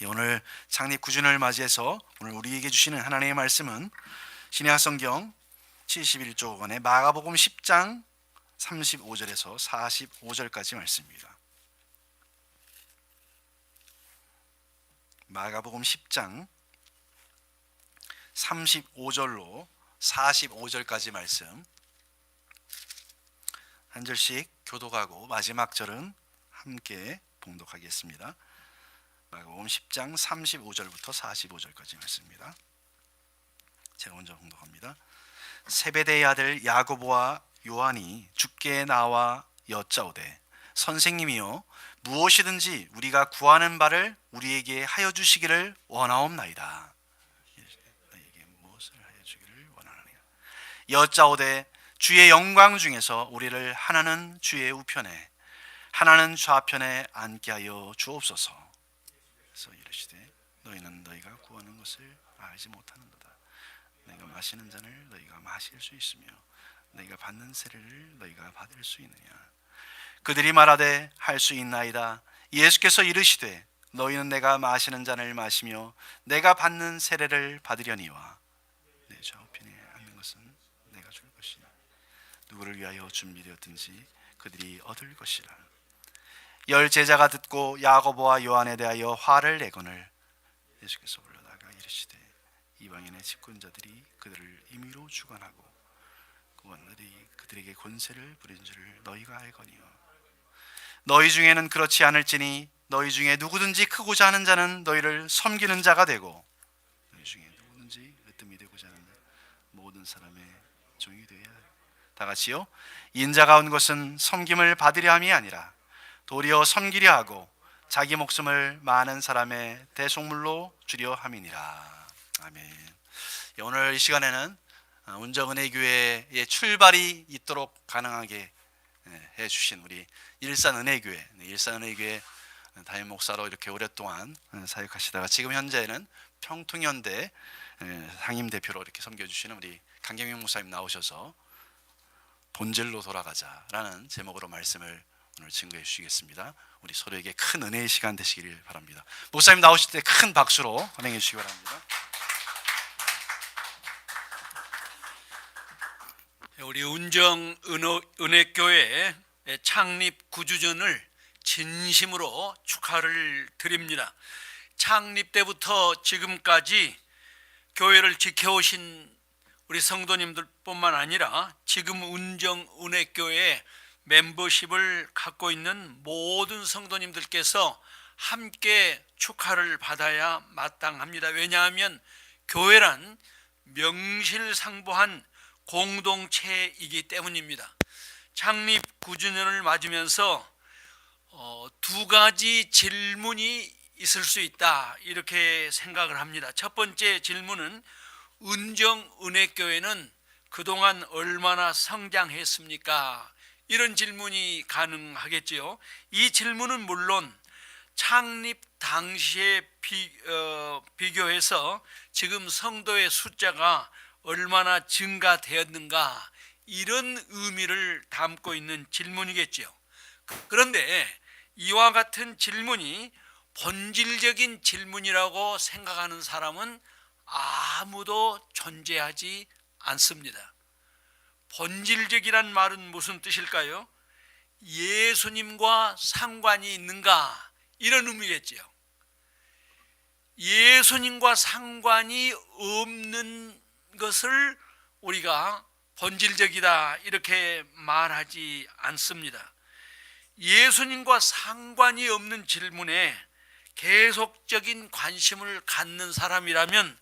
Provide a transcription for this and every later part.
오늘 창립 9주년을 맞이해서 오늘 우리에게 주시는 하나님의 말씀은 신약 성경 71쪽원의 마가복음 10장 35절에서 45절까지 말씀입니다. 마가복음 10장 35절로 45절까지 말씀 한 절씩 교독하고 마지막 절은 함께 봉독하겠습니다. 마가복음 10장 35절부터 45절까지 말씀입니다. 제가 먼저 봉독합니다. 세베대의 아들 야고보와 요한이 주께 나와 여짜오되 선생님이여 무엇이든지 우리가 구하는 바를 우리에게 하여 주시기를 원하옵나이다. 너에게 무엇을 하여 주기를 원하느냐. 여짜오되 주의 영광 중에서 우리를 하나는 주의 우편에 하나는 좌편에 앉게 하여 주옵소서. 그래서 이르시되 너희는 너희가 구하는 것을 알지 못하는도다. 너희가 마시는 잔을 너희가 마실 수 있으며 너희가 받는 세례를 너희가 받을 수 있느냐. 그들이 말하되 할 수 있나이다. 예수께서 이르시되 너희는 내가 마시는 잔을 마시며 내가 받는 세례를 받으려니와 내 좌우편에 앉는 것은 내가 줄 것이니 누구를 위하여 준비되었든지 그들이 얻을 것이라. 열 제자가 듣고 야고보와 요한에 대하여 화를 내거늘 예수께서 올라다가 이르시되 이방인의 집권자들이 그들을 임의로 주관하고 그원들이 그들에게 권세를 부린 줄을 너희가 알거니와 너희 중에는 그렇지 않을지니 너희 중에 누구든지 크고자 하는 자는 너희를 섬기는 자가 되고 너희 중에 누구든지 으뜸이 되고자 하는 모든 사람의 종이 되어야 해. 다 같이요. 인자가 온 것은 섬김을 받으려 함이 아니라 도리어 섬기려 하고 자기 목숨을 많은 사람의 대속물로 주려 함이니라. 아멘. 오늘 이 시간에는 운정은혜교회의 출발이 있도록 가능하게 해주신 우리 일산은혜교회, 일산은혜교회 담임 목사로 이렇게 오랫동안 사역하시다가 지금 현재는 평통현대 상임 대표로 이렇게 섬겨주시는 우리 강경영 목사님 나오셔서 본질로 돌아가자라는 제목으로 말씀을 오늘 증거해 주시겠습니다. 우리 서로에게 큰 은혜의 시간 되시기를 바랍니다. 목사님 나오실 때 큰 박수로 환영해 주시기 바랍니다. 우리 운정은혜교회 창립 9주년을 진심으로 축하를 드립니다. 창립 때부터 지금까지 교회를 지켜오신 우리 성도님들뿐만 아니라 지금 운정은혜교회 멤버십을 갖고 있는 모든 성도님들께서 함께 축하를 받아야 마땅합니다. 왜냐하면 교회란 명실상부한 공동체이기 때문입니다. 창립 9주년을 맞으면서 두 가지 질문이 있을 수 있다 이렇게 생각을 합니다. 첫 번째 질문은 운정은혜교회는 그동안 얼마나 성장했습니까? 이런 질문이 가능하겠지요. 이 질문은 물론 창립 당시에 비교해서 지금 성도의 숫자가 얼마나 증가되었는가 이런 의미를 담고 있는 질문이겠죠. 그런데 이와 같은 질문이 본질적인 질문이라고 생각하는 사람은 아무도 존재하지 않습니다. 본질적이란 말은 무슨 뜻일까요? 예수님과 상관이 있는가 이런 의미겠죠. 예수님과 상관이 없는 것을 우리가 본질적이다 이렇게 말하지 않습니다. 예수님과 상관이 없는 질문에 계속적인 관심을 갖는 사람이라면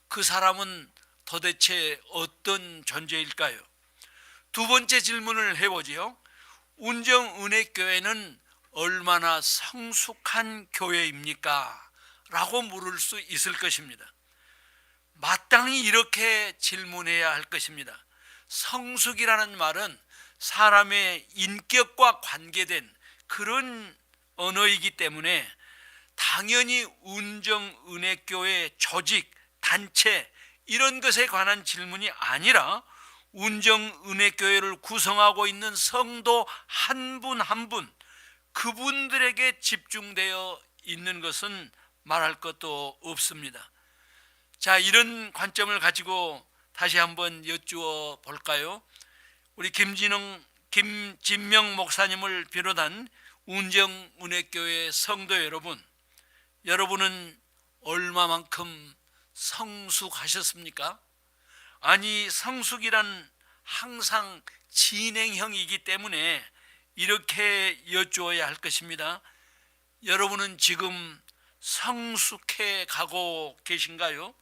그 사람은 도대체 어떤 존재일까요? 두 번째 질문을 해보지요. 운정은혜교회는 얼마나 성숙한 교회입니까? 라고 물을 수 있을 것입니다. 마땅히 이렇게 질문해야 할 것입니다. 성숙이라는 말은 사람의 인격과 관계된 그런 언어이기 때문에 당연히 운정은혜교회 조직, 단체 이런 것에 관한 질문이 아니라 운정은혜교회를 구성하고 있는 성도 한 분 한 분 그분들에게 집중되어 있는 것은 말할 것도 없습니다. 자, 이런 관점을 가지고 다시 한번 여쭈어 볼까요? 우리 김진명 목사님을 비롯한 운정은혜교회 성도 여러분, 여러분은 얼마만큼 성숙하셨습니까? 아니, 성숙이란 항상 진행형이기 때문에 이렇게 여쭈어야 할 것입니다. 여러분은 지금 성숙해 가고 계신가요?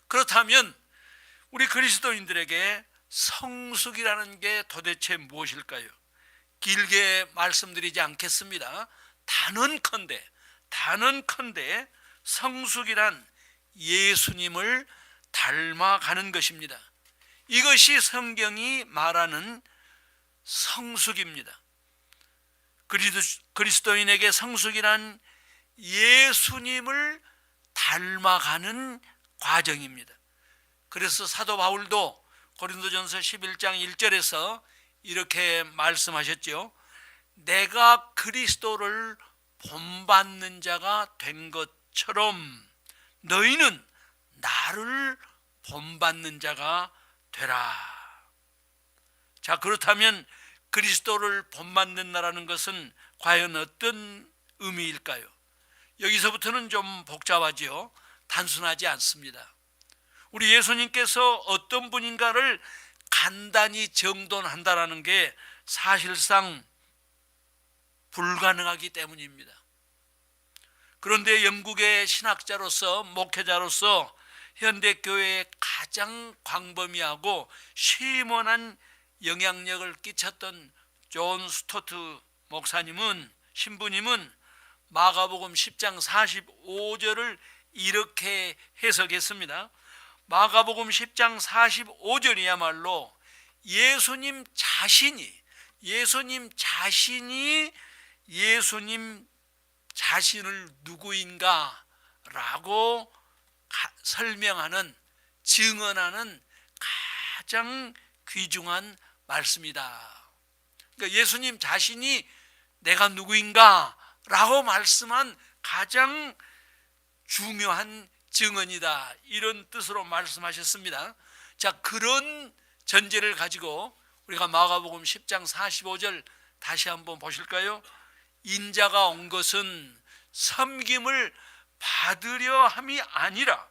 그렇다면 우리 그리스도인들에게 성숙이라는 게 도대체 무엇일까요? 길게 말씀드리지 않겠습니다. 단언컨대 성숙이란 예수님을 닮아가는 것입니다. 이것이 성경이 말하는 성숙입니다. 그리스도인에게 성숙이란 예수님을 닮아가는 과정입니다. 그래서 사도 바울도 고린도전서 11장 1절에서 이렇게 말씀하셨죠. 내가 그리스도를 본받는 자가 된 것처럼 너희는 나를 본받는 자가 되라. 자, 그렇다면 그리스도를 본받는다라는 것은 과연 어떤 의미일까요? 여기서부터는 좀 복잡하지요. 단순하지 않습니다. 우리 예수님께서 어떤 분인가를 간단히 정돈한다라는 게 사실상 불가능하기 때문입니다. 그런데 영국의 신학자로서 목회자로서 현대교회에 가장 광범위하고 시원한 영향력을 끼쳤던 존 스토트 신부님은 마가복음 10장 45절을 이렇게 해석했습니다. 마가복음 10장 45절이야말로 예수님 자신을 누구인가 라고 설명하는, 증언하는 가장 귀중한 말씀이다. 그러니까 예수님 자신이 내가 누구인가 라고 말씀한 가장 중요한 증언이다, 이런 뜻으로 말씀하셨습니다. 자, 그런 전제를 가지고 우리가 마가복음 10장 45절 다시 한번 보실까요? 인자가 온 것은 섬김을 받으려 함이 아니라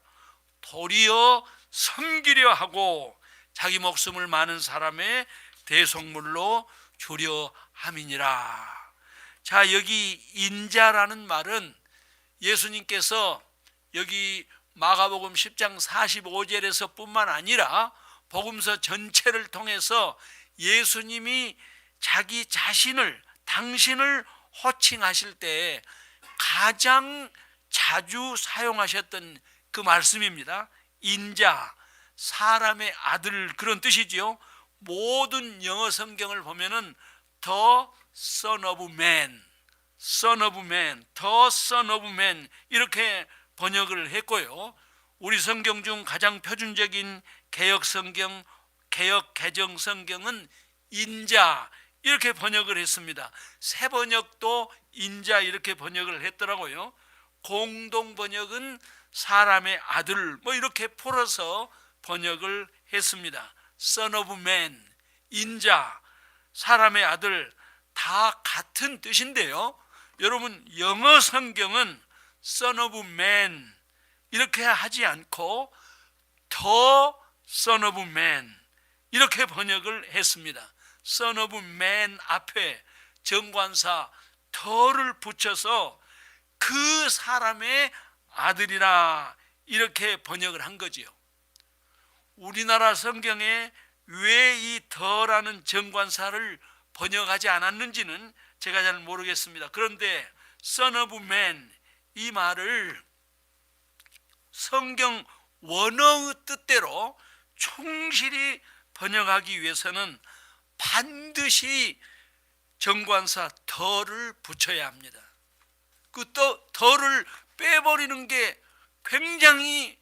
도리어 섬기려 하고 자기 목숨을 많은 사람의 대속물로 주려 함이니라. 자, 여기 인자라는 말은 예수님께서 여기 마가복음 10장 45절에서 뿐만 아니라 복음서 전체를 통해서 예수님이 자기 자신을, 당신을 호칭하실 때 가장 자주 사용하셨던 그 말씀입니다. 인자, 사람의 아들, 그런 뜻이지요. 모든 영어 성경을 보면은 the son of man, the son of man 이렇게 번역을 했고요. 우리 성경 중 가장 표준적인 개역 개정 성경은 인자 이렇게 번역을 했습니다. 새 번역도 인자 이렇게 번역을 했더라고요. 공동 번역은 사람의 아들 이렇게 풀어서 번역을 했습니다. Son of man, 인자, 사람의 아들 다 같은 뜻인데요. 여러분, 영어 성경은 Son of man 이렇게 하지 않고 The Son of man 이렇게 번역을 했습니다. Son of man 앞에 정관사 더를 붙여서 그 사람의 아들이라 이렇게 번역을 한 거지요. 우리나라 성경에 왜 이 더라는 정관사를 번역하지 않았는지는 제가 잘 모르겠습니다. 그런데 Son of man 이 말을 성경 원어의 뜻대로 충실히 번역하기 위해서는 반드시 정관사 더를 붙여야 합니다. 그 더를 빼버리는 게 굉장히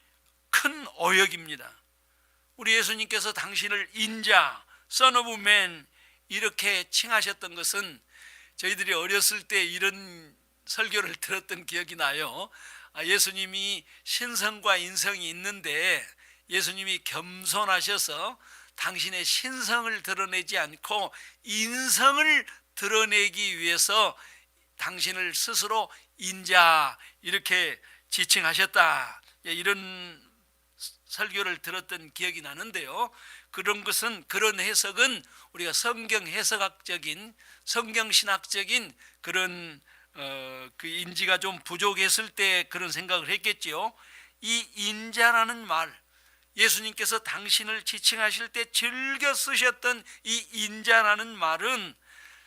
큰 오역입니다. 우리 예수님께서 당신을 인자, Son of Man 이렇게 칭하셨던 것은 저희들이 어렸을 때 이런 설교를 들었던 기억이 나요. 예수님이 신성과 인성이 있는데 예수님이 겸손하셔서 당신의 신성을 드러내지 않고 인성을 드러내기 위해서 당신을 스스로 인자 이렇게 지칭하셨다. 이런 설교를 들었던 기억이 나는데요. 그런 해석은 우리가 성경 해석학적인 성경신학적인 그런 그 인지가 좀 부족했을 때 그런 생각을 했겠지요. 이 인자라는 말, 예수님께서 당신을 지칭하실 때 즐겨 쓰셨던 이 인자라는 말은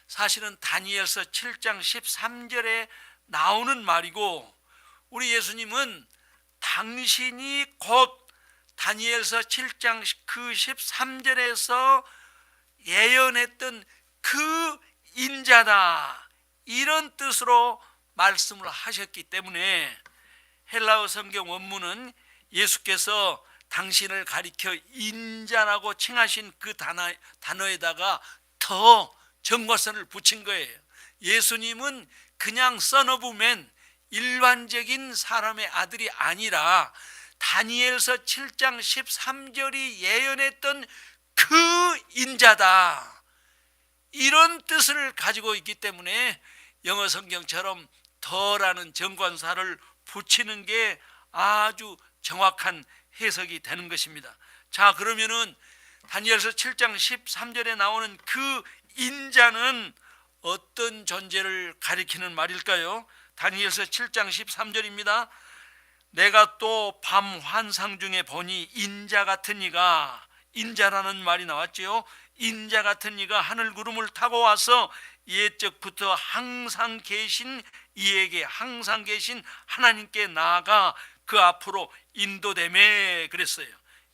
사실은 다니엘서 7장 13절에 나오는 말이고, 우리 예수님은 당신이 곧 다니엘서 7장 그 13절에서 예언했던 그 인자다, 이런 뜻으로 말씀을 하셨기 때문에 헬라어 성경 원문은 예수께서 당신을 가리켜 인자라고 칭하신 그 단어에다가 더 정과선을 붙인 거예요. 예수님은 그냥 선어부맨 일반적인 사람의 아들이 아니라 다니엘서 7장 13절이 예언했던 그 인자다, 이런 뜻을 가지고 있기 때문에 영어 성경처럼 더라는 정관사를 붙이는 게 아주 정확한 해석이 되는 것입니다. 자, 그러면은 다니엘서 7장 13절에 나오는 그 인자는 어떤 존재를 가리키는 말일까요? 다니엘서 7장 13절입니다. 내가 또 밤 환상 중에 보니 인자 같은 이가, 인자라는 말이 나왔지요. 인자 같은 이가 하늘 구름을 타고 와서 옛적부터 항상 계신 이에게, 항상 계신 하나님께 나아가 그 앞으로 인도되매 그랬어요.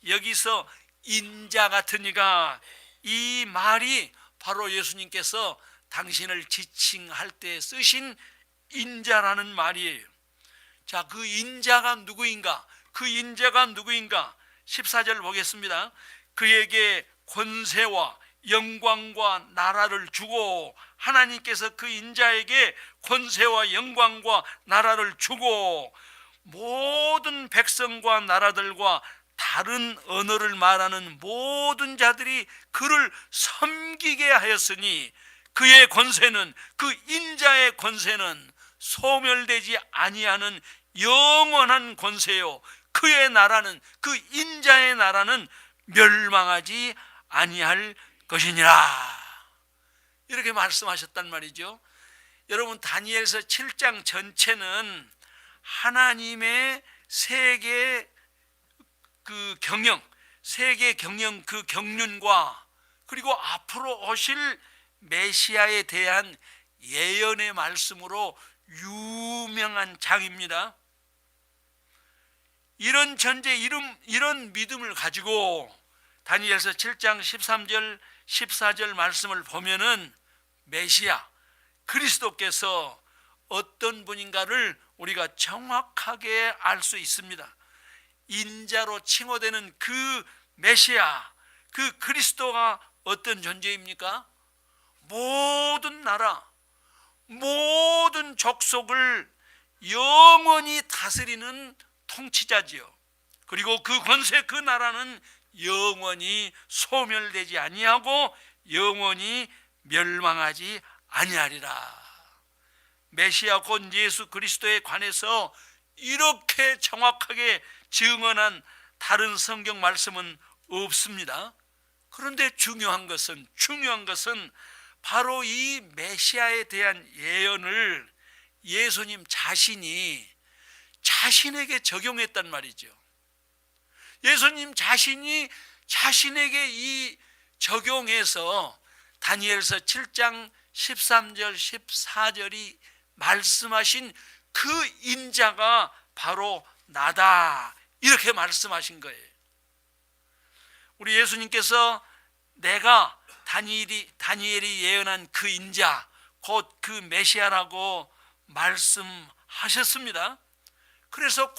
여기서 인자 같은 이가, 이 말이 바로 예수님께서 당신을 지칭할 때 쓰신 인자라는 말이에요. 자, 그 인자가 누구인가? 그 인자가 누구인가? 14절 보겠습니다. 그에게 권세와 영광과 나라를 주고, 하나님께서 그 인자에게 권세와 영광과 나라를 주고 모든 백성과 나라들과 다른 언어를 말하는 모든 자들이 그를 섬기게 하였으니 그의 권세는, 그 인자의 권세는 소멸되지 아니하는 영원한 권세요, 그의 나라는, 그 인자의 나라는 멸망하지 아니할 것이니라, 이렇게 말씀하셨단 말이죠. 여러분, 다니엘서 7장 전체는 하나님의 세계 그 경영, 세계 경영 그 경륜과 그리고 앞으로 오실 메시아에 대한 예언의 말씀으로 유명한 장입니다. 이런 전제, 이런 믿음을 가지고 다니엘서 7장 13절 14절 말씀을 보면은 메시아 그리스도께서 어떤 분인가를 우리가 정확하게 알 수 있습니다. 인자로 칭호되는 그 메시아, 그 그리스도가 어떤 존재입니까? 모든 나라, 모든 족속을 영원히 다스리는 통치자지요. 그리고 그 권세, 그 나라는 영원히 소멸되지 아니하고 영원히 멸망하지 아니하리라. 메시아 곧 예수 그리스도에 관해서 이렇게 정확하게 증언한 다른 성경 말씀은 없습니다. 그런데 중요한 것은 바로 이 메시아에 대한 예언을 예수님 자신이 자신에게 적용했단 말이죠. 예수님 자신이 자신에게 이 적용해서 다니엘서 7장 13절 14절이 말씀하신 그 인자가 바로 나다, 이렇게 말씀하신 거예요. 우리 예수님께서 내가 다니엘이 예언한 그 인자 곧 그 메시아라고 말씀하셨습니다. 그래서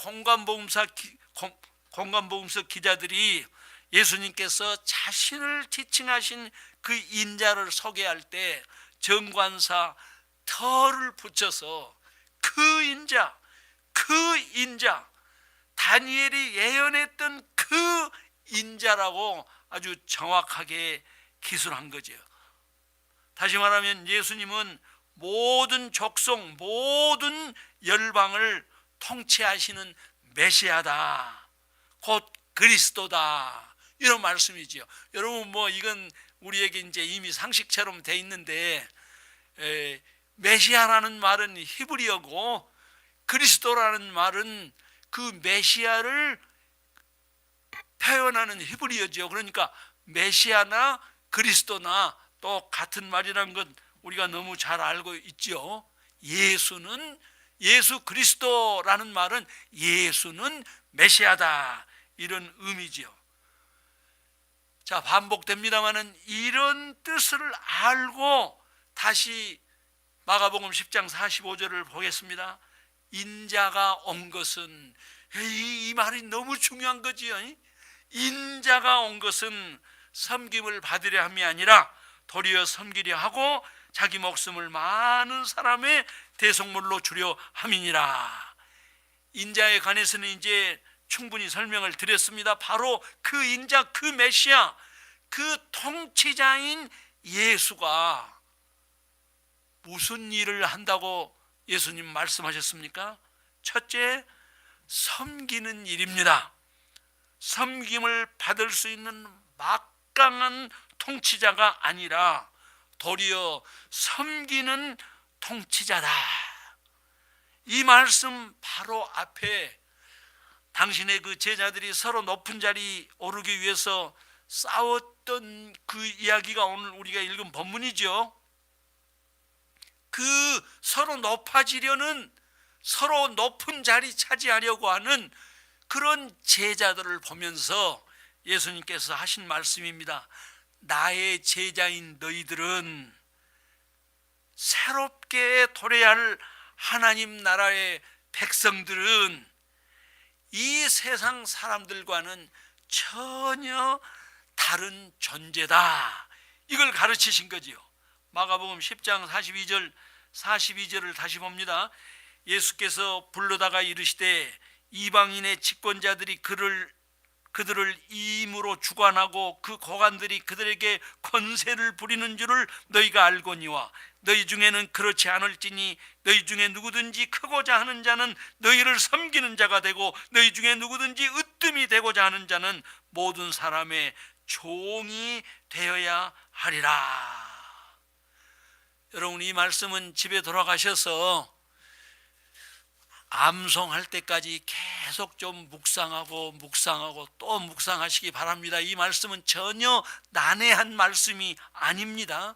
공관복음서 기자들이 예수님께서 자신을 지칭하신 그 인자를 소개할 때 정관사 터를 붙여서 그 인자, 다니엘이 예언했던 그 인자라고 아주 정확하게 기술한 거죠. 다시 말하면 예수님은 모든 족속, 모든 열방을 통치하시는 메시아다, 곧 그리스도다, 이런 말씀이지요. 여러분, 뭐 이건 우리에게 이제 이미 상식처럼 돼 있는데, 메시아라는 말은 히브리어고 그리스도라는 말은 그 메시아를 표현하는 히브리어죠. 그러니까 메시아나 그리스도나 똑같은 말이라는 것 우리가 너무 잘 알고 있죠. 예수 그리스도라는 말은 예수는 메시아다, 이런 의미죠. 자, 반복됩니다마는 이런 뜻을 알고 다시 마가복음 10장 45절을 보겠습니다. 인자가 온 것은, 이 말이 너무 중요한 거지요. 인자가 온 것은 섬김을 받으려 함이 아니라 도리어 섬기려 하고 자기 목숨을 많은 사람의 대속물로 주려 함이니라. 인자에 관해서는 이제 충분히 설명을 드렸습니다. 바로 그 인자, 그 메시아, 그 통치자인 예수가 무슨 일을 한다고 예수님 말씀하셨습니까? 첫째, 섬기는 일입니다. 섬김을 받을 수 있는 막강한 통치자가 아니라 도리어 섬기는 통치자다. 이 말씀 바로 앞에 당신의 그 제자들이 서로 높은 자리 오르기 위해서 싸웠던 그 이야기가 오늘 우리가 읽은 본문이죠. 그 서로 높아지려는, 서로 높은 자리 차지하려고 하는 그런 제자들을 보면서 예수님께서 하신 말씀입니다. 나의 제자인 너희들은 새롭게 도래해야 할 하나님 나라의 백성들은 이 세상 사람들과는 전혀 다른 존재다, 이걸 가르치신 거지요. 마가복음 10장 42절을 다시 봅니다. 예수께서 불러다가 이르시되 이방인의 집권자들이 그들을 이임으로 주관하고 그 고관들이 그들에게 권세를 부리는 줄을 너희가 알거니와 너희 중에는 그렇지 않을지니 너희 중에 누구든지 크고자 하는 자는 너희를 섬기는 자가 되고 너희 중에 누구든지 으뜸이 되고자 하는 자는 모든 사람의 종이 되어야 하리라. 여러분, 이 말씀은 집에 돌아가셔서 암송할 때까지 계속 좀 묵상하고 또 묵상하시기 바랍니다. 이 말씀은 전혀 난해한 말씀이 아닙니다.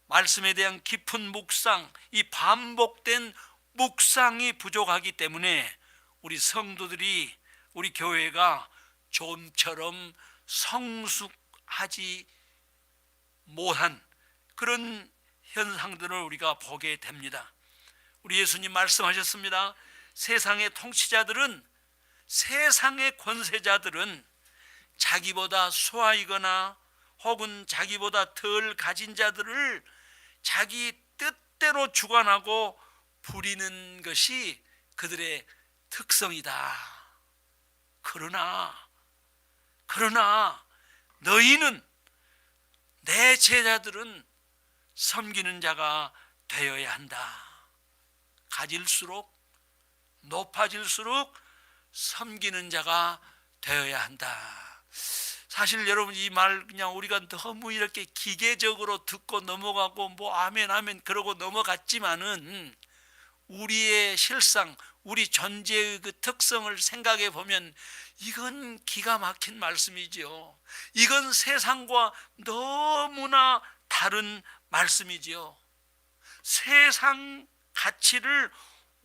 말씀에 대한 깊은 묵상, 이 반복된 묵상이 부족하기 때문에 우리 성도들이, 우리 교회가 좀처럼 성숙하지 못한 그런 현상들을 우리가 보게 됩니다. 우리 예수님 말씀하셨습니다. 세상의 통치자들은, 세상의 권세자들은 자기보다 수하이거나 혹은 자기보다 덜 가진 자들을 자기 뜻대로 주관하고 부리는 것이 그들의 특성이다. 그러나 너희는, 내 제자들은 섬기는 자가 되어야 한다. 가질수록, 높아질수록 섬기는 자가 되어야 한다. 사실 여러분, 이 말 그냥 우리가 너무 이렇게 기계적으로 듣고 넘어가고 뭐 아멘 그러고 넘어갔지만은 우리의 실상, 우리 존재의 그 특성을 생각해 보면 이건 기가 막힌 말씀이죠. 이건 세상과 너무나 다른 말씀이지요. 세상 가치를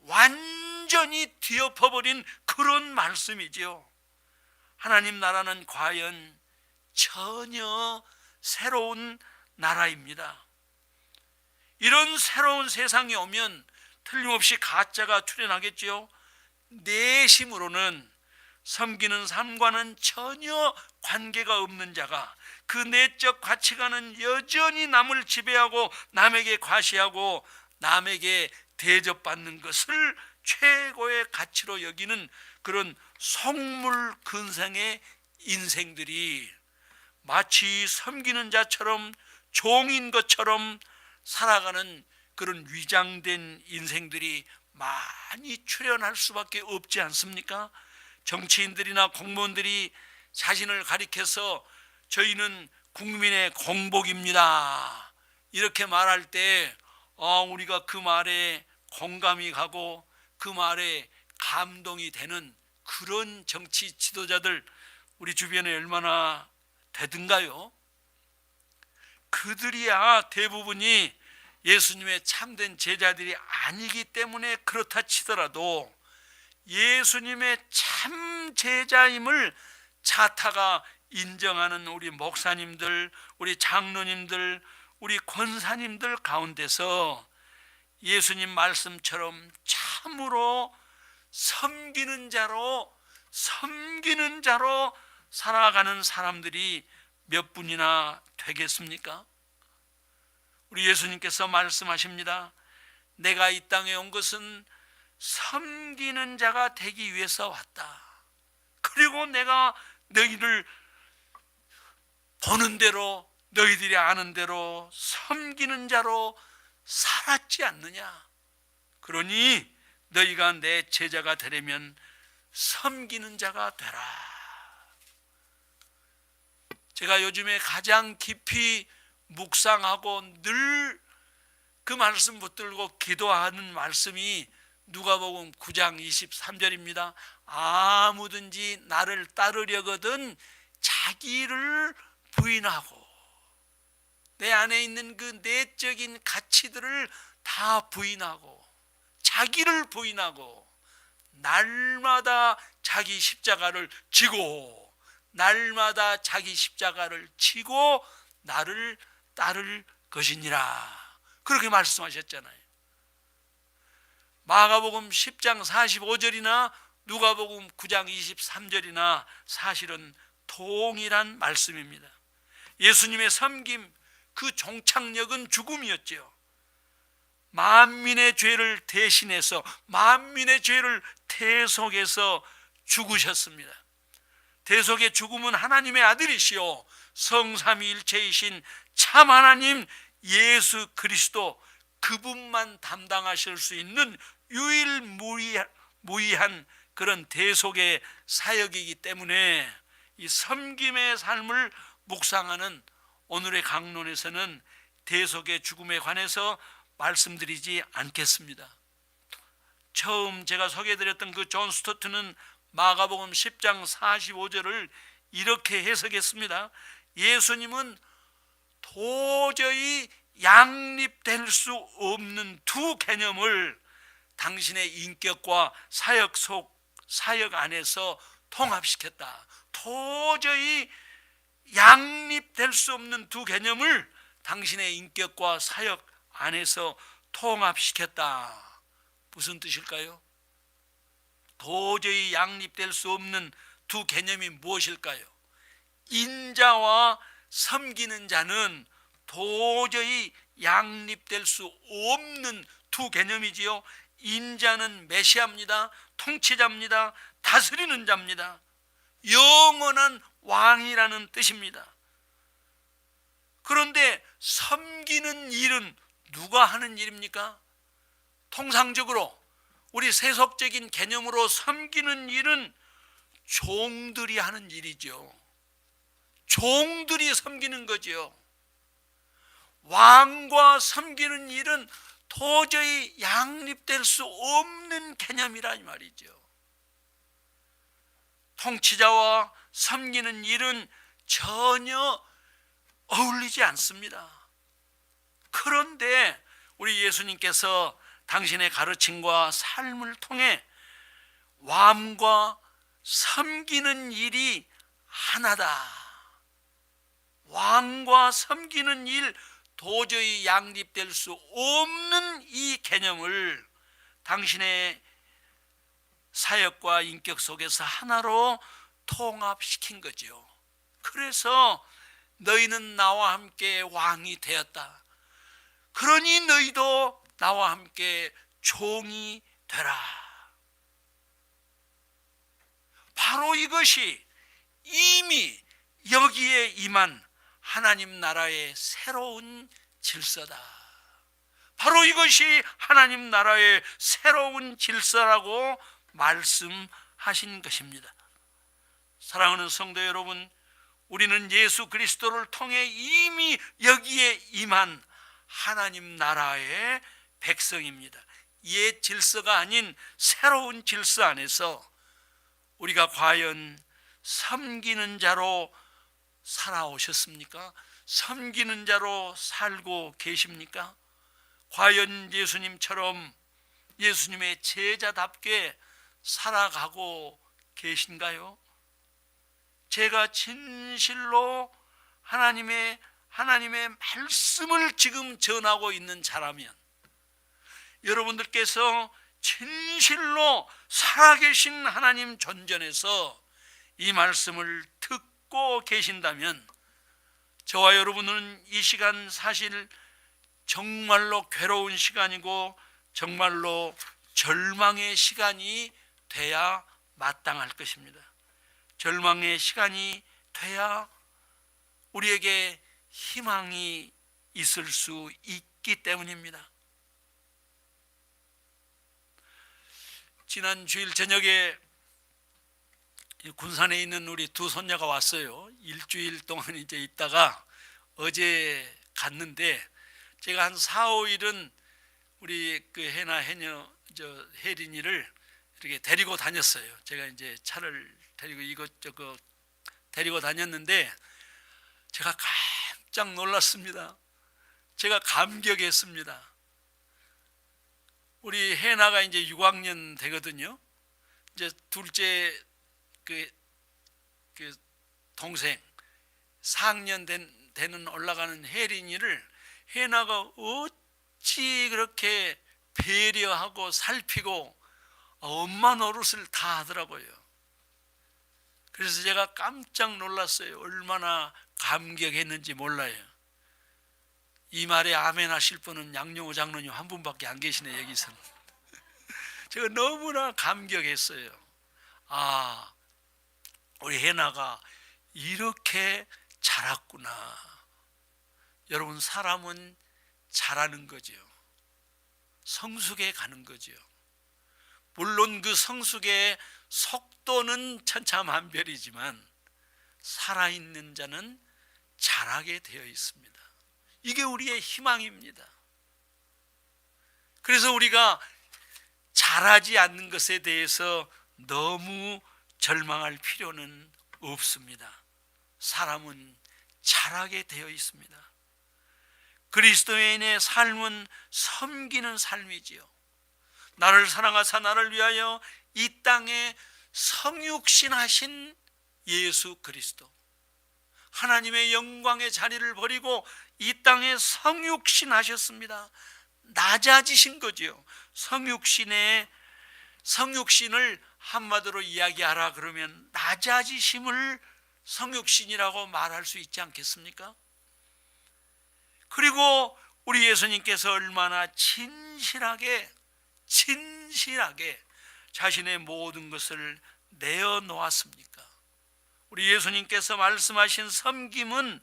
완전히 뒤엎어버린 그런 말씀이지요. 하나님 나라는 과연 전혀 새로운 나라입니다. 이런 새로운 세상이 오면 틀림없이 가짜가 출현하겠지요. 내심으로는 섬기는 삶과는 전혀 관계가 없는 자가 그 내적 가치관은 여전히 남을 지배하고 남에게 과시하고 남에게 대접받는 것을 최고의 가치로 여기는 그런 속물 근성의 인생들이 마치 섬기는 자처럼 종인 것처럼 살아가는 그런 위장된 인생들이 많이 출현할 수밖에 없지 않습니까? 정치인들이나 공무원들이 자신을 가리켜서 저희는 국민의 공복입니다 이렇게 말할 때 우리가 그 말에 공감이 가고 그 말에 감동이 되는 그런 정치 지도자들 우리 주변에 얼마나 되든가요? 그들이야 대부분이 예수님의 참된 제자들이 아니기 때문에 그렇다 치더라도 예수님의 참 제자임을 자타가 인정하는 우리 목사님들, 우리 장로님들, 우리 권사님들 가운데서 예수님 말씀처럼 참으로 섬기는 자로 살아가는 사람들이 몇 분이나 되겠습니까? 우리 예수님께서 말씀하십니다. 내가 이 땅에 온 것은 섬기는 자가 되기 위해서 왔다. 그리고 내가 너희를 보는 대로 너희들이 아는 대로 섬기는 자로 살았지 않느냐. 그러니 너희가 내 제자가 되려면 섬기는 자가 되라. 제가 요즘에 가장 깊이 묵상하고 늘 그 말씀 붙들고 기도하는 말씀이 누가복음 9장 23절입니다. 아무든지 나를 따르려거든 자기를 부인하고 내 안에 있는 그 내적인 가치들을 다 부인하고 자기를 부인하고 날마다 자기 십자가를 지고 날마다 자기 십자가를 지고 나를 따를 것이니라. 그렇게 말씀하셨잖아요. 마가복음 10장 45절이나 누가복음 9장 23절이나 사실은 동일한 말씀입니다. 예수님의 섬김, 그 종착역은 죽음이었죠. 만민의 죄를 대신해서 만민의 죄를 대속해서 죽으셨습니다. 대속의 죽음은 하나님의 아들이시요 성삼위일체이신 참 하나님 예수 그리스도 그분만 담당하실 수 있는 유일무이한 그런 대속의 사역이기 때문에 이 섬김의 삶을 묵상하는 오늘의 강론에서는 대속의 죽음에 관해서 말씀드리지 않겠습니다. 처음 제가 소개해드렸던 그 존 스토트는 마가복음 10장 45절을 이렇게 해석했습니다. 예수님은 도저히 양립될 수 없는 두 개념을 당신의 인격과 사역 안에서 통합시켰다. 도저히 양립될 수 없는 두 개념을 당신의 인격과 사역 안에서 통합시켰다. 무슨 뜻일까요? 도저히 양립될 수 없는 두 개념이 무엇일까요? 인자와 섬기는 자는 도저히 양립될 수 없는 두 개념이지요. 인자는 메시아입니다. 통치자입니다. 다스리는 자입니다. 영원한 왕이라는 뜻입니다. 그런데 섬기는 일은 누가 하는 일입니까? 통상적으로 우리 세속적인 개념으로 섬기는 일은 종들이 하는 일이죠. 종들이 섬기는 거죠. 왕과 섬기는 일은 도저히 양립될 수 없는 개념이라 이 말이죠. 통치자와 섬기는 일은 전혀 어울리지 않습니다. 그런데 우리 예수님께서 당신의 가르침과 삶을 통해 왕과 섬기는 일이 하나다. 왕과 섬기는 일 도저히 양립될 수 없는 이 개념을 당신의 사역과 인격 속에서 하나로 통합시킨 거죠. 그래서 너희는 나와 함께 왕이 되었다. 그러니 너희도 나와 함께 종이 되라. 바로 이것이 이미 여기에 임한 하나님 나라의 새로운 질서다. 바로 이것이 하나님 나라의 새로운 질서라고 말씀하신 것입니다. 사랑하는 성도 여러분, 우리는 예수 그리스도를 통해 이미 여기에 임한 하나님 나라의 백성입니다. 옛 질서가 아닌 새로운 질서 안에서 우리가 과연 섬기는 자로 살아오셨습니까? 섬기는 자로 살고 계십니까? 과연 예수님처럼 예수님의 제자답게 살아가고 계신가요? 제가 진실로 하나님의 말씀을 지금 전하고 있는 자라면, 여러분들께서 진실로 살아계신 하나님 존전에서 이 말씀을 듣고 계신다면, 저와 여러분은 이 시간 사실 정말로 괴로운 시간이고 정말로 절망의 시간이 돼야 마땅할 것입니다. 절망의 시간이 돼야 우리에게 희망이 있을 수 있기 때문입니다. 지난 주일 저녁에 군산에 있는 우리 두 손녀가 왔어요. 일주일 동안 이제 있다가 어제 갔는데, 제가 한 4, 5일은 우리 그 해나 해녀 혜린이를 이렇게 데리고 다녔어요. 제가 이제 차를 데리고 이것저것 데리고 다녔는데 제가 깜짝 놀랐습니다. 제가 감격했습니다. 우리 해나가 이제 6학년 되거든요. 이제 둘째 그 동생 4학년 되는 올라가는 혜린이를 해나가 어찌 그렇게 배려하고 살피고 엄마 노릇을 다 하더라고요. 그래서 제가 깜짝 놀랐어요. 얼마나 감격했는지 몰라요. 이 말에 아멘 하실 분은 양용호 장로님 한 분밖에 안 계시네, 여기서는. 제가 너무나 감격했어요. 아, 우리 해나가 이렇게 자랐구나. 여러분, 사람은 자라는 거죠. 성숙해 가는 거죠. 물론 그 성숙의 속도는 천차만별이지만 살아있는 자는 자라게 되어 있습니다. 이게 우리의 희망입니다. 그래서 우리가 자라지 않는 것에 대해서 너무 절망할 필요는 없습니다. 사람은 자라게 되어 있습니다. 그리스도인의 삶은 섬기는 삶이지요. 나를 사랑하사 나를 위하여 이 땅에 성육신하신 예수 그리스도, 하나님의 영광의 자리를 버리고 이 땅에 성육신하셨습니다. 낮아지신 거죠. 성육신을 한마디로 이야기하라 그러면 낮아지심을 성육신이라고 말할 수 있지 않겠습니까? 그리고 우리 예수님께서 얼마나 진실하게 자신의 모든 것을 내어놓았습니까? 우리 예수님께서 말씀하신 섬김은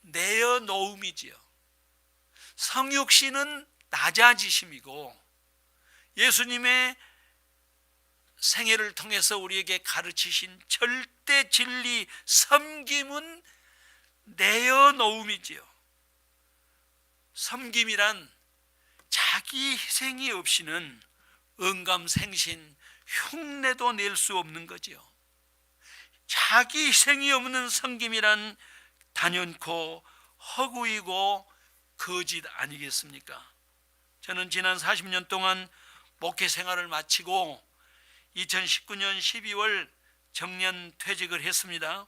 내어놓음이지요. 성육신은 낮아지심이고, 예수님의 생애를 통해서 우리에게 가르치신 절대 진리 섬김은 내어놓음이지요. 섬김이란 자기 희생이 없이는 언감생신 흉내도 낼 수 없는 거지요. 자기 희생이 없는 섬김이란 단연코 허구이고 거짓 아니겠습니까? 저는 지난 40년 동안 목회 생활을 마치고 2019년 12월 정년 퇴직을 했습니다.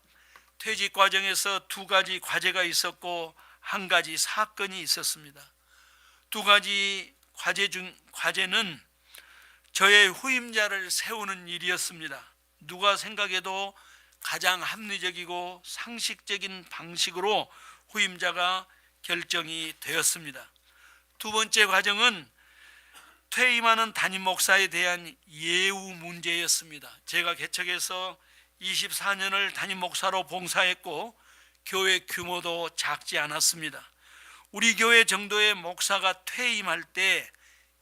퇴직 과정에서 두 가지 과제가 있었고 한 가지 사건이 있었습니다. 두 가지 과제는 저의 후임자를 세우는 일이었습니다. 누가 생각해도 가장 합리적이고 상식적인 방식으로 후임자가 결정이 되었습니다. 두 번째 과정은 퇴임하는 담임 목사에 대한 예우 문제였습니다. 제가 개척해서 24년을 담임 목사로 봉사했고 교회 규모도 작지 않았습니다. 우리 교회 정도의 목사가 퇴임할 때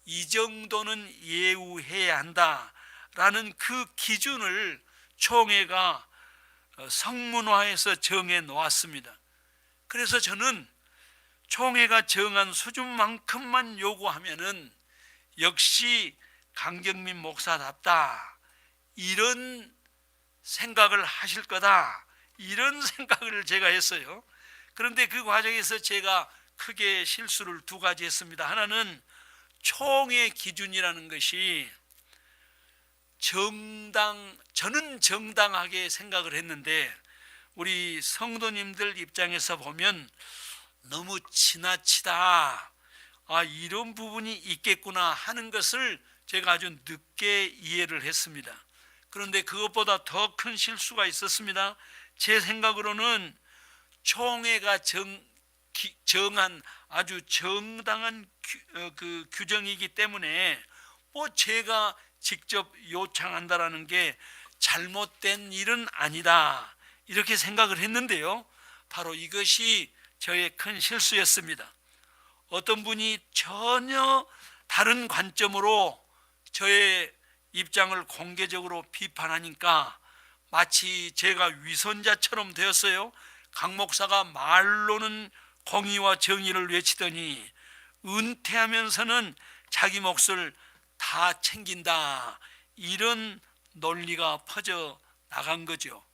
이 정도는 예우해야 한다라는 그 기준을 총회가 성문화해서 정해 놓았습니다. 그래서 저는 총회가 정한 수준만큼만 요구하면은 역시 강경민 목사답다, 이런 생각을 하실 거다, 이런 생각을 제가 했어요. 그런데 그 과정에서 제가 크게 실수를 두 가지 했습니다. 하나는 총회 기준이라는 것이 저는 정당하게 생각을 했는데 우리 성도님들 입장에서 보면 너무 지나치다, 이런 부분이 있겠구나 하는 것을 제가 아주 늦게 이해를 했습니다. 그런데 그것보다 더 큰 실수가 있었습니다. 제 생각으로는 총회가 정한 아주 정당한 그 규정이기 때문에 제가 직접 요청한다라는 게 잘못된 일은 아니다, 이렇게 생각을 했는데요. 바로 이것이 저의 큰 실수였습니다. 어떤 분이 전혀 다른 관점으로 저의 입장을 공개적으로 비판하니까 마치 제가 위선자처럼 되었어요. 강 목사가 말로는 공의와 정의를 외치더니 은퇴하면서는 자기 몫을 다 챙긴다, 이런 논리가 퍼져 나간 거죠.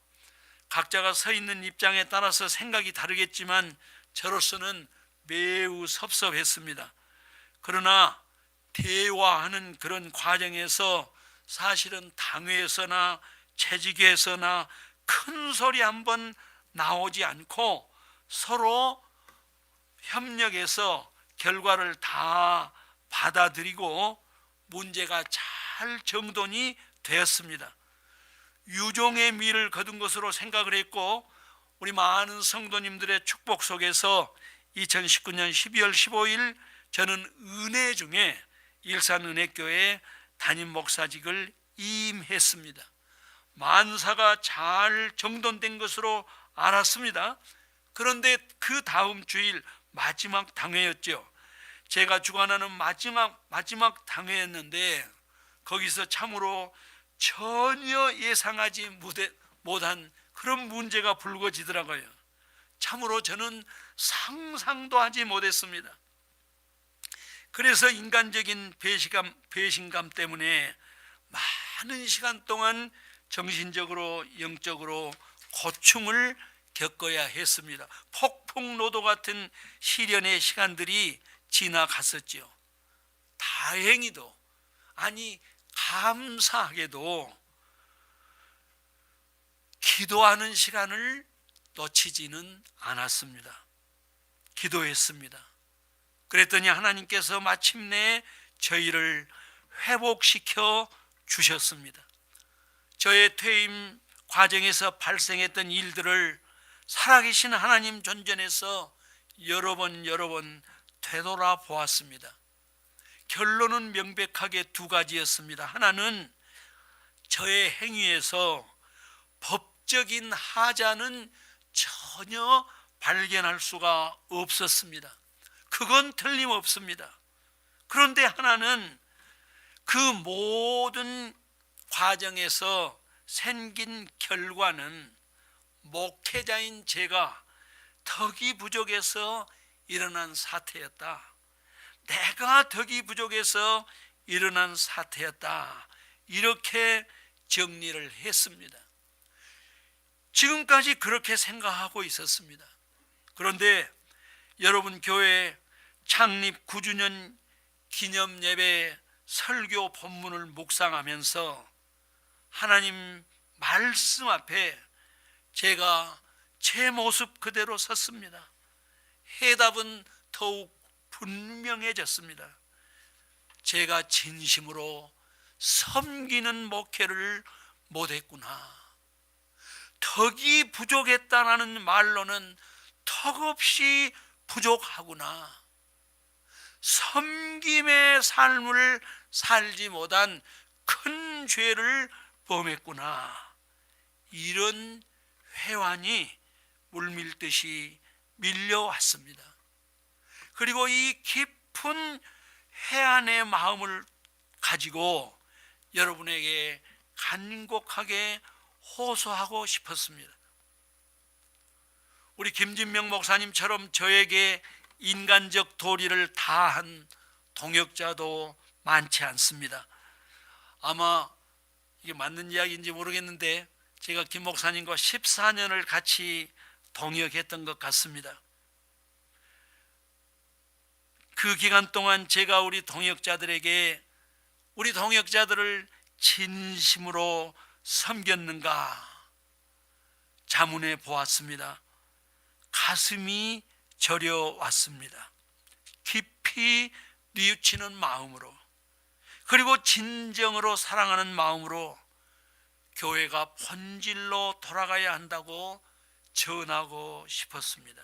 각자가 서 있는 입장에 따라서 생각이 다르겠지만 저로서는 매우 섭섭했습니다. 그러나 대화하는 그런 과정에서 사실은 당회에서나 채직회에서나 큰 소리 한번 나오지 않고 서로 협력해서 결과를 다 받아들이고 문제가 잘 정돈이 되었습니다. 유종의 미를 거둔 것으로 생각을 했고 우리 많은 성도님들의 축복 속에서 2019년 12월 15일 저는 은혜 중에 일산은혜교회 담임 목사직을 임했습니다. 만사가 잘 정돈된 것으로 알았습니다. 그런데 그 다음 주일 마지막 당회였죠. 제가 주관하는 마지막 당회였는데 거기서 참으로 전혀 예상하지 못한 그런 문제가 불거지더라고요. 참으로 저는 상상도 하지 못했습니다. 그래서 인간적인 배신감 때문에 많은 시간 동안 정신적으로 영적으로 고충을 겪어야 했습니다. 폭풍노도 같은 시련의 시간들이 지나갔었죠. 다행히도, 감사하게도 기도하는 시간을 놓치지는 않았습니다. 기도했습니다. 그랬더니 하나님께서 마침내 저희를 회복시켜 주셨습니다. 저의 퇴임 과정에서 발생했던 일들을 살아계신 하나님 존전에서 여러 번 되돌아보았습니다. 결론은 명백하게 두 가지였습니다. 하나는 저의 행위에서 법적인 하자는 전혀 발견할 수가 없었습니다. 그건 틀림없습니다. 그런데 하나는 그 모든 과정에서 생긴 결과는 목회자인 제가 덕이 부족해서 일어난 사태였다. 내가 덕이 부족해서 일어난 사태였다. 이렇게 정리를 했습니다. 지금까지 그렇게 생각하고 있었습니다. 그런데 여러분 교회 창립 9주년 기념 예배 설교 본문을 묵상하면서 하나님 말씀 앞에 제가 제 모습 그대로 섰습니다. 해답은 더욱 분명해졌습니다. 제가 진심으로 섬기는 목회를 못했구나. 덕이 부족했다는 말로는 턱없이 부족하구나. 섬김의 삶을 살지 못한 큰 죄를 범했구나. 이런 회환이 물밀듯이 밀려왔습니다. 그리고 이 깊은 회한의 마음을 가지고 여러분에게 간곡하게 호소하고 싶었습니다. 우리 김진명 목사님처럼 저에게 인간적 도리를 다한 동역자도 많지 않습니다. 아마 이게 맞는 이야기인지 모르겠는데 제가 김 목사님과 14년을 같이 동역했던 것 같습니다. 그 기간 동안 제가 우리 동역자들에게 우리 동역자들을 진심으로 섬겼는가 자문해 보았습니다. 가슴이 저려왔습니다. 깊이 뉘우치는 마음으로, 그리고 진정으로 사랑하는 마음으로 교회가 본질로 돌아가야 한다고 전하고 싶었습니다.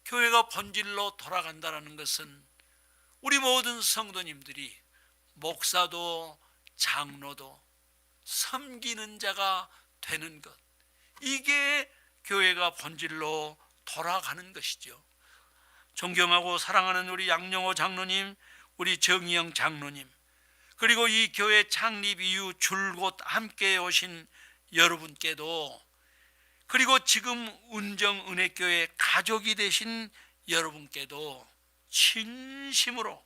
교회가 본질로 돌아간다는 것은 우리 모든 성도님들이 목사도 장로도 섬기는 자가 되는 것, 이게 교회가 본질로 돌아가는 것이죠. 존경하고 사랑하는 우리 양영호 장로님, 우리 정희영 장로님, 그리고 이 교회 창립 이후 줄곧 함께 오신 여러분께도, 그리고 지금 운정은혜교회 가족이 되신 여러분께도 진심으로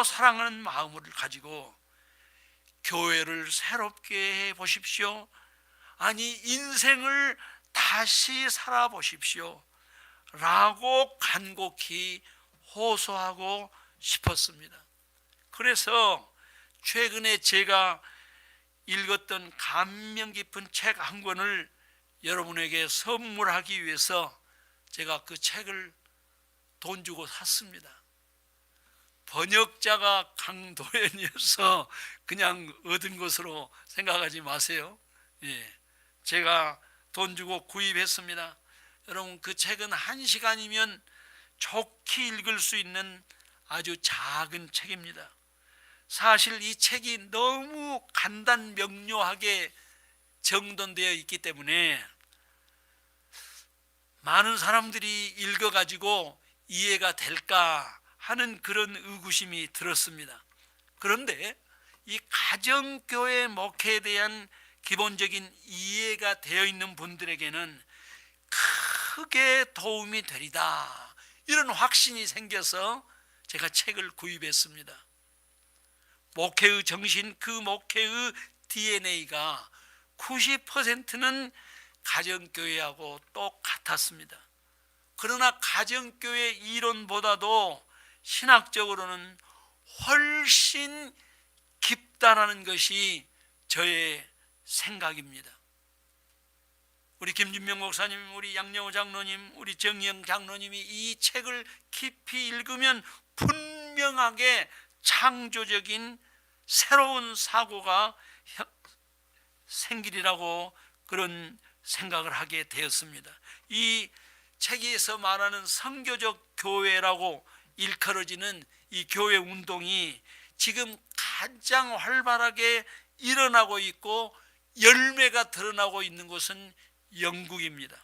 사랑하는 마음을 가지고 교회를 새롭게 해 보십시오. 아니, 인생을 다시 살아보십시오 라고 간곡히 호소하고 싶었습니다. 그래서 최근에 제가 읽었던 감명 깊은 책 한 권을 여러분에게 선물하기 위해서 제가 그 책을 돈 주고 샀습니다. 번역자가 강도현이어서 그냥 얻은 것으로 생각하지 마세요. 제가 돈 주고 구입했습니다. 여러분, 그 책은 1시간이면 좋게 읽을 수 있는 아주 작은 책입니다. 사실 이 책이 너무 간단 명료하게 정돈되어 있기 때문에 많은 사람들이 읽어가지고 이해가 될까 하는 그런 의구심이 들었습니다. 그런데 이 가정교회 목회에 대한 기본적인 이해가 되어 있는 분들에게는 크게 도움이 되리다, 이런 확신이 생겨서 제가 책을 구입했습니다. 목회의 정신, 그 목회의 DNA가 90%는 가정교회하고 똑같았습니다. 그러나 가정교회 이론보다도 신학적으로는 훨씬 깊다라는 것이 저의 생각입니다. 우리 김진명 목사님, 우리 양영호 장로님, 우리 정희영 장로님이 이 책을 깊이 읽으면 분명하게 창조적인 새로운 사고가 생기리라고 그런 생각을 하게 되었습니다. 이 책에서 말하는 선교적 교회라고 일컬어지는 이 교회 운동이 지금 가장 활발하게 일어나고 있고 열매가 드러나고 있는 곳은 영국입니다.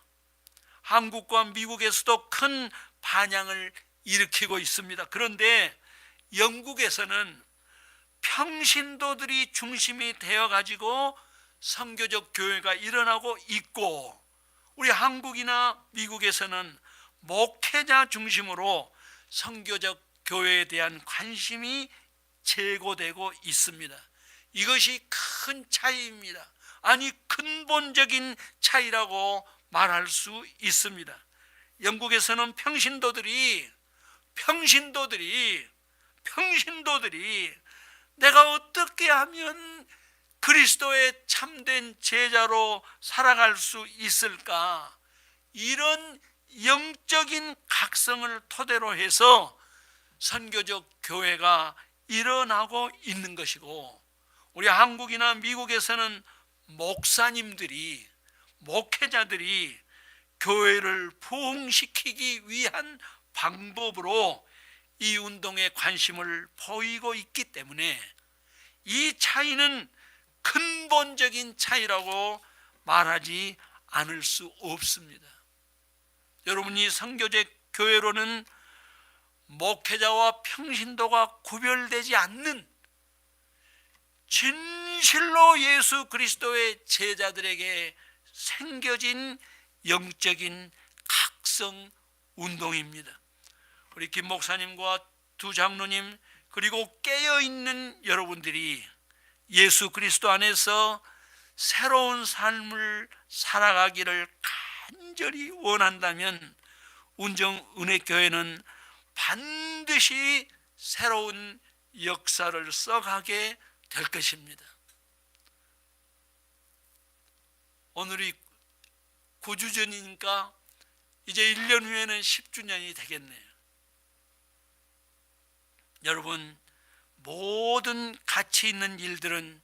한국과 미국에서도 큰 반향을 일으키고 있습니다. 그런데 영국에서는 평신도들이 중심이 되어 가지고 선교적 교회가 일어나고 있고, 우리 한국이나 미국에서는 목회자 중심으로 선교적 교회에 대한 관심이 제고되고 있습니다. 이것이 큰 차이입니다. 아니, 근본적인 차이라고 말할 수 있습니다. 영국에서는 평신도들이 내가 어떻게 하면 그리스도의 참된 제자로 살아갈 수 있을까, 이런 영적인 각성을 토대로 해서 선교적 교회가 일어나고 있는 것이고, 우리 한국이나 미국에서는 목사님들이, 목회자들이 교회를 부흥시키기 위한 방법으로 이 운동에 관심을 보이고 있기 때문에 이 차이는 근본적인 차이라고 말하지 않을 수 없습니다. 여러분이 선교제 교회로는 목회자와 평신도가 구별되지 않는 진실로 예수 그리스도의 제자들에게 생겨진 영적인 각성 운동입니다. 우리 김 목사님과 두 장로님 그리고 깨어있는 여러분들이 예수 그리스도 안에서 새로운 삶을 살아가기를 간절히 원한다면 운정은혜교회는 반드시 새로운 역사를 써가게 될 것입니다. 오늘이 9주 전이니까 이제 1년 후에는 10주년이 되겠네요. 여러분, 모든 가치 있는 일들은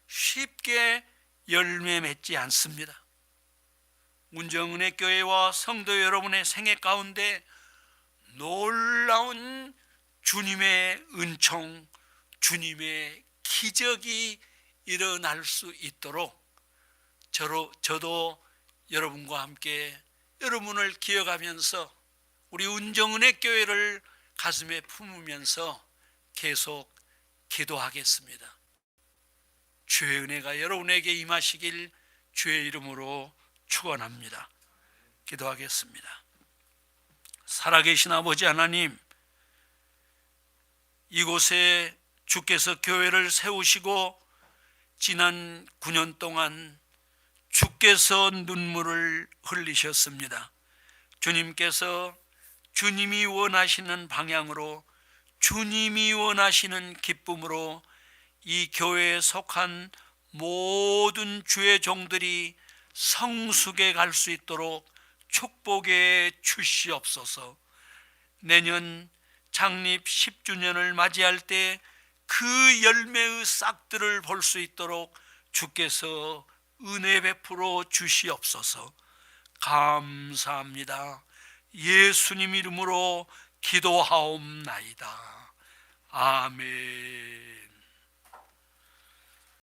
쉽게 열매 맺지 않습니다. 운정은혜교회와 성도 여러분의 생애 가운데 놀라운 주님의 은총, 주님의 기적이 일어날 수 있도록 저도 여러분과 함께 여러분을 기억하면서 우리 운정은혜교회를 가슴에 품으면서 계속 기도하겠습니다. 주의 은혜가 여러분에게 임하시길 주의 이름으로 축원합니다. 기도하겠습니다. 살아계신 아버지 하나님, 이곳에 주께서 교회를 세우시고 지난 9년 동안 주께서 눈물을 흘리셨습니다. 주님께서 주님이 원하시는 방향으로, 주님이 원하시는 기쁨으로 이 교회에 속한 모든 주의 종들이 성숙에 갈 수 있도록 축복해 주시옵소서. 내년 창립 10주년을 맞이할 때 그 열매의 싹들을 볼 수 있도록 주께서 은혜 베풀어 주시옵소서. 감사합니다. 예수님 이름으로 기도하옵나이다. 아멘.